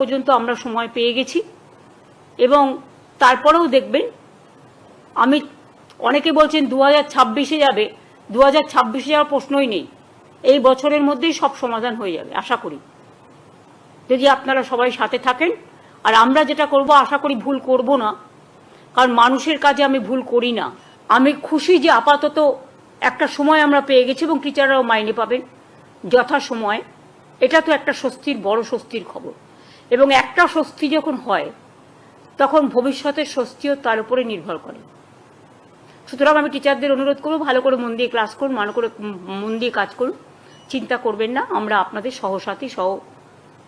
পর্যন্ত আমরা সময় পেয়ে গেছি এবং তারপরেও দেখবেন আমি অনেকে বলছেন 2026-এ যাবে, 2026-এ যাওয়ার প্রশ্নই নেই। এই বছরের মধ্যেই সব সমাধান হয়ে যাবে আশা করি, যদি আপনারা সবাই সাথে থাকেন। আর আমরা যেটা করব আশা করি ভুল করব না, কারণ মানুষের কাজে আমি ভুল করি না। আমি খুশি যে আপাতত একটা সময় আমরা পেয়ে গেছি এবং টিচাররাও মাইনে পাবেন যথাসময়ে। এটা তো একটা স্বস্তির, বড় স্বস্তির খবর। এবং একটা স্বস্তি যখন হয় তখন ভবিষ্যতের স্বস্তিও তার উপরে নির্ভর করে। সুতরাং আমি টিচারদের অনুরোধ করব, ভালো করে মন দিয়ে ক্লাস করুন, ভালো করে মন দিয়ে কাজ করুন, চিন্তা করবেন না। আমরা আপনাদের সহসাথী,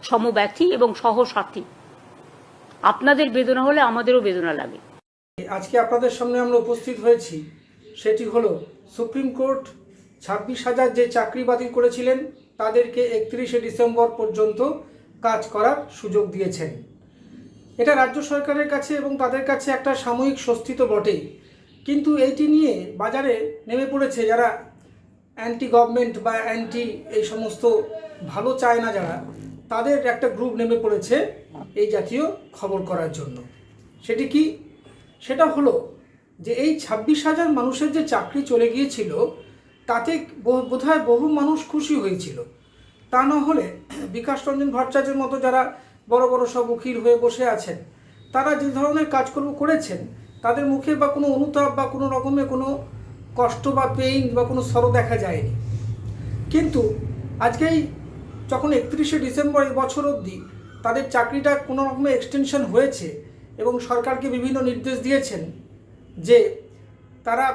সমব্যথী এবং সহসাথী। আপনাদের বেদনা হলে আমাদেরও বেদনা লাগে। আজকে আপনাদের সামনে আমরা উপস্থিত হয়েছি, সেটি হলো সুপ্রিম কোর্ট 26,000 যে চাকরি বাতিল করেছিলেন তাদেরকে 31শে ডিসেম্বর পর্যন্ত কাজ করার সুযোগ দিয়েছেন। এটা রাজ্য সরকারের কাছে এবং তাদের কাছে একটা সাময়িক স্বস্তি তো বটেই, কিন্তু এইটি নিয়ে বাজারে নেমে পড়েছে যারা অ্যান্টি গভর্নমেন্ট বা অ্যান্টি এই সমস্ত ভালো চায় না যারা, তাদের একটা গ্রুপ নেমে পড়েছে এই জাতীয় খবর করার জন্য। সেটি কি? সেটা হলো যে এই 26,000 মানুষের যে চাকরি চলে গিয়েছিল তাতে বোধহয় বহু মানুষ খুশি হয়েছিল। তা না হলে বিকাশ রঞ্জন ভট্টাচার্যের মতো যারা বড় বড় সব উকিল হয়ে বসে আছেন, তারা যে ধরনের কাজকর্ম করেছেন তাদের মুখে বা কোনো অনুতাপ বা কোনো রকমের কোনো কষ্ট বা পেইন বা কোনো সরো দেখা যায়নি। কিন্তু আজকেই যখন 31শে ডিসেম্বর এই বছর অবধি তাদের চাকরিটা কোনো রকমের এক্সটেনশন হয়েছে এবং সরকারকে বিভিন্ন নির্দেশ দিয়েছেন যে তারা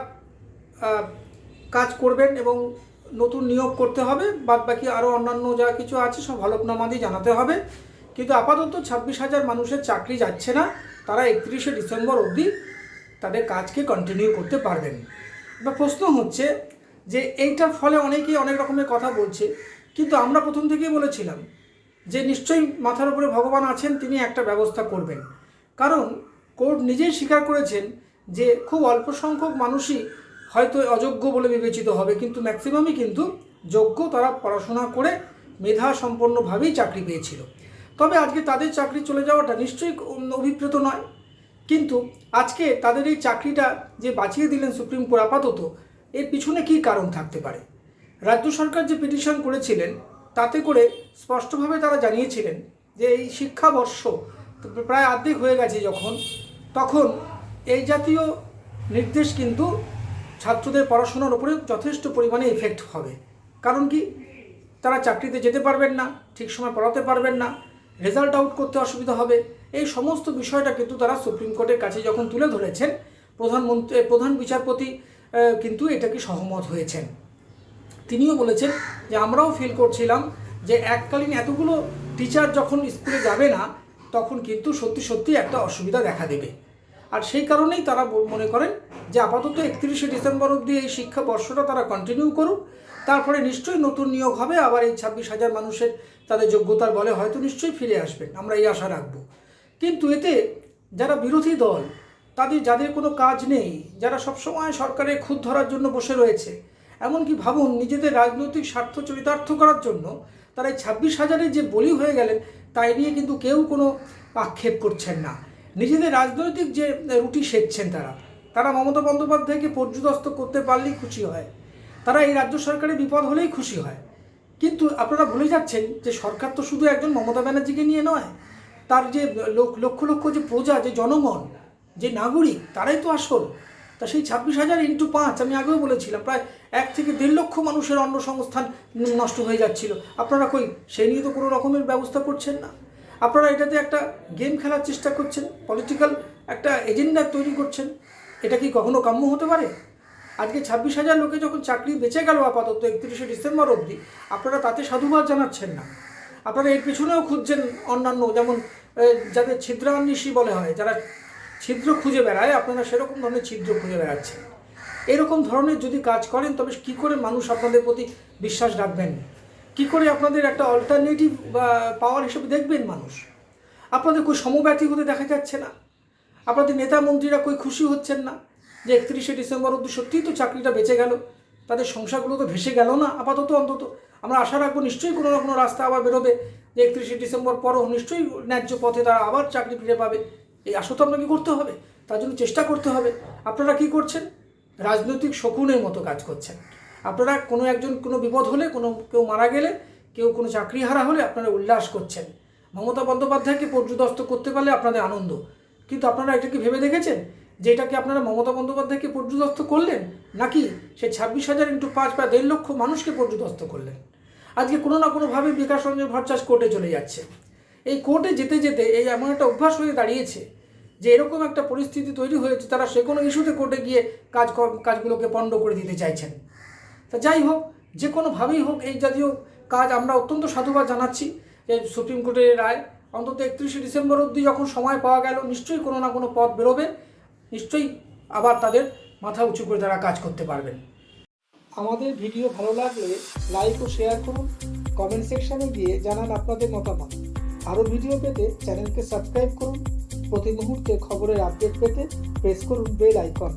কাজ করবেন এবং নতুন নিয়োগ করতে হবে, বাদ বাকি আরও অন্যান্য যা কিছু আছে সব হলফনামা দিয়ে জানাতে হবে, কিন্তু আপাতত 26,000 মানুষের চাকরি যাচ্ছে না। তারা 31শে ডিসেম্বর অবধি তাদের কাজকে কন্টিনিউ করতে পারবেন। এবার প্রশ্ন হচ্ছে যে এইটার ফলে অনেকেই অনেক রকমের কথা বলছে, কিন্তু আমরা প্রথম থেকেই বলেছিলাম যে নিশ্চয়ই মাথার উপরে ভগবান আছেন, তিনি একটা ব্যবস্থা করবেন। কারণ কোর্ট নিজেই স্বীকার করেছেন যে খুব অল্প সংখ্যক মানুষই হয়তো অযোগ্য বলে বিবেচিত হবে, কিন্তু ম্যাক্সিমামই কিন্তু যোগ্য, তারা পড়াশোনা করে মেধা সম্পন্নভাবেই চাকরি পেয়েছিল। তবে আজকে তাদের চাকরি চলে যাওয়াটা নিশ্চয়ই অভিপ্রেত নয়, কিন্তু আজকে তাদের এই চাকরিটা যে বাঁচিয়ে দিলেন সুপ্রিম কোর্ট আপাতত, এর পিছনে কী কারণ থাকতে পারে? রাজ্য সরকার যে পিটিশন করেছিলেন তাতে করে স্পষ্টভাবে তারা জানিয়েছিলেন যে এই শিক্ষাবর্ষ প্রায় অর্ধেক হয়ে গেছে তখন এই জাতীয় নির্দেশ কিন্তু ছাত্রদের পড়াশোনার উপরে যথেষ্ট পরিমাণে এফেক্ট হবে। কারণ কি? তারা চাকরিতে যেতে পারবেন না, ঠিক সময় পড়াতে পারবেন না, রেজাল্ট আউট করতে অসুবিধা হবে। এই সমস্ত বিষয়টা কিন্তু তারা সুপ্রিম কোর্টের কাছে যখন তুলে ধরেছেন, প্রধান বিচারপতি কিন্তু এটাকে সহমত হয়েছেন। তিনিও বলেছেন যে আমরাও ফিল করছিলাম যে এককালীন এতগুলো টিচার যখন স্কুলে যাবে না তখন কিন্তু সত্যি সত্যি একটা অসুবিধা দেখা দেবে। আর সেই কারণেই তারা মনে করেন যে আপাতত 31শে ডিসেম্বর অবধি এই শিক্ষাবর্ষটা তারা কন্টিনিউ করুক, তারপরে নিশ্চয়ই নতুন নিয়োগ হবে, আবার এই 26,000 মানুষের তাদের যোগ্যতার বলে হয়তো নিশ্চয়ই ফিরে আসবেন, আমরা এই আশা রাখব। কিন্তু এতে যারা বিরোধী দল, যাদের কোনো কাজ নেই, যারা সবসময় সরকারের খুঁত ধরার জন্য বসে রয়েছে, এমনকি ভাবুন নিজেদের রাজনৈতিক স্বার্থ চরিতার্থ করার জন্য তারা এই 26,000-এর যে বলি হয়ে গেলেন তাই নিয়ে কিন্তু কেউ কোনো আক্ষেপ করছেন না। নিজেদের রাজনৈতিক যে রুটি সেঁকছেন তারা মমতা বন্দ্যোপাধ্যায়কে পর্যুদস্ত করতে পারলেই খুশি হয়, তারা এই রাজ্য সরকারের বিপদ হলেই খুশি হয়। কিন্তু আপনারা ভুলে যাচ্ছেন যে সরকার তো শুধু একজন মমতা ব্যানার্জিকে নিয়ে নয়, তার যে লক্ষ লক্ষ যে প্রজা, যে জনগণ, যে নাগরিক, তারাই তো আসল। তা সেই 26,000 × 5 আমি আগেও বলেছিলাম প্রায় 1 থেকে 1.5 লক্ষ মানুষের অন্নসংস্থান নষ্ট হয়ে যাচ্ছিল। আপনারা সেই নিয়ে তো কোনো রকমের ব্যবস্থা করছেন না। আপনারা এটাতে একটা গেম খেলার চেষ্টা করছেন, পলিটিক্যাল একটা এজেন্ডা তৈরি করছেন। এটা কি কখনো কাম্য হতে পারে? আজকে 26,000 লোকে যখন চাকরি বেঁচে গেল আপাতত 31শে ডিসেম্বর অবধি, আপনারা তাতে সাধুবাদ জানাচ্ছেন না। আপনারা এর পিছনেও খুঁজছেন অন্যান্য, যেমন যাদের ছিদ্রান্বেষী বলে হয়, যারা ছিদ্র খুঁজে বেড়ায়, আপনারা সেরকম ধরনের ছিদ্র খুঁজে বেড়াচ্ছেন। এরকম ধরনের যদি কাজ করেন তবে কী করে মানুষ আপনাদের প্রতি বিশ্বাস রাখবেন? কী করে আপনাদের একটা অল্টারনেটিভ পাওয়ার হিসেবে দেখবেন মানুষ? আপনাদের সমব্যথী হতে দেখা যাচ্ছে না। আপনাদের নেতা মন্ত্রীরা খুশি হচ্ছেন না যে 31শে ডিসেম্বর অবধি সত্যিই তো চাকরিটা বেঁচে গেল, তাদের সংসারগুলো তো ভেসে গেল না আপাতত। অন্তত আমরা আশা রাখবো নিশ্চয়ই কোনো না কোনো রাস্তা আবার বেরোবে, যে 31শে ডিসেম্বর পরও নিশ্চয়ই ন্যায্য পথে তারা আবার চাকরি ফিরে পাবে। এই আশা তো আপনাকে করতে হবে, তার জন্য চেষ্টা করতে হবে। আপনারা কি করছেন? রাজনৈতিক শকুনের মতো কাজ করছেন। আপনারা কোনো বিপদ হলে, কেউ মারা গেলে, কোনো চাকরি হারা হলে আপনারা উল্লাস করছেন। মমতা বন্দ্যোপাধ্যায়কে পর্যুদস্ত করতে পারলে আপনাদের আনন্দ। কিন্তু আপনারা এটা কি ভেবে দেখেছেন যে এটাকে আপনারা মমতা বন্দ্যোপাধ্যায়কে পর্যুদস্ত করলেন, নাকি সে 26,000 × 5 প্রায় 1.5 লক্ষ মানুষকে পর্যুদস্ত করলেন? আজকে কোনো না কোনোভাবে বিকাশ রঞ্জন ভট্টাচার্য কোর্টে চলে যাচ্ছে। এই কোর্টে যেতে যেতে এই এমন একটা অভ্যাস হয়ে দাঁড়িয়েছে যে এরকম একটা পরিস্থিতি তৈরি হয়েছে, তারা যে কোনো ইস্যুতে কোর্টে গিয়ে কাজগুলোকে পণ্ড করে দিতে চাইছেন। তা যাই হোক, যে কোনোভাবেই হোক, এই জাতীয় কাজ আমরা অত্যন্ত সাধুবাদ জানাচ্ছি যে সুপ্রিম কোর্টের রায় অন্তত 31শে ডিসেম্বর অবধি যখন সময় পাওয়া গেল, নিশ্চয়ই কোনো না কোনো পথ বেরোবে, নিশ্চয়ই আবার তাদের মাথা উঁচু করে তারা কাজ করতে পারবেন। আমাদের ভিডিও ভালো লাগলে লাইক ও শেয়ার করুন, কমেন্ট সেকশনে গিয়ে জানান আপনাদের মতামত। আরও ভিডিও পেতে চ্যানেলকে সাবস্ক্রাইব করুন। প্রতি মুহূর্তে খবরের আপডেট পেতে প্রেস করুন বেল আইকন।